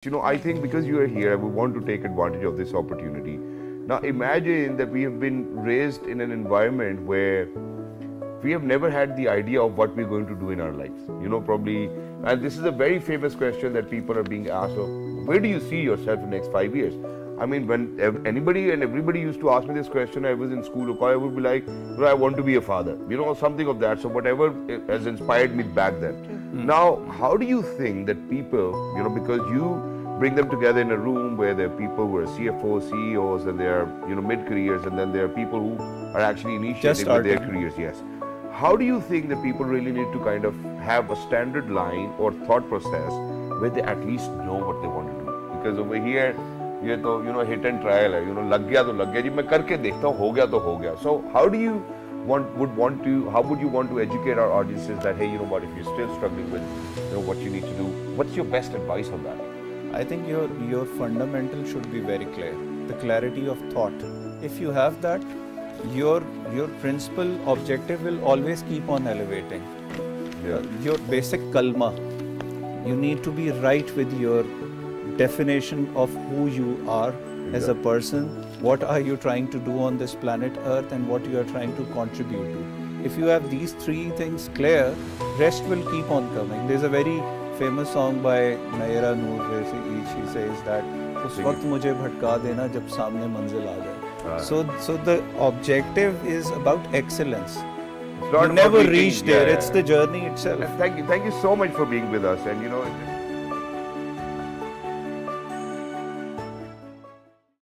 You know, I think because you are here, we want to take advantage of this opportunity. Now, imagine that we have been raised in an environment where we have never had the idea of what we're going to do in our lives. You know, probably, and this is a very famous question that people are being asked of, where do you see yourself in the next 5 years? I mean, when anybody and everybody used to ask me this question, I was in school or college, I would be like, you know, I want to be a father, you know, something of that. So whatever has inspired me back then. Now, how do you think that people, you know, because you bring them together in a room where there are people who are CFOs, CEOs, and they are, you know, mid-careers, and then there are people who are actually initiating with their careers, yes. How do you think that people really need to kind of have a standard line or thought process where they at least know what they want to do? Because over here, ये तो, you know, hit and trial है, you know, लग गया तो लग गया जी, मैं करके देखता हूँ, हो गया तो हो गया. So how do you how would you want to educate our audiences that, hey, you know what, if you're still struggling with, you know, what you need to do, what's your best advice on that? I think your fundamental should be very clear. The clarity of thought. If you have that, your principal objective will always keep on elevating. Yeah. Your basic kalma. You need to be right with your definition of who you are as a person. What are you trying to do on this planet Earth, and what you are trying to contribute to. If you have these three things clear, rest will keep on coming. There's a very famous song by Naira Noor where she says that उस वक्त मुझे भटका देना जब सामने मंजिल आ जाए. So the objective is about excellence. You never reach there. It's the journey itself. And thank you so much for being with us. And you know.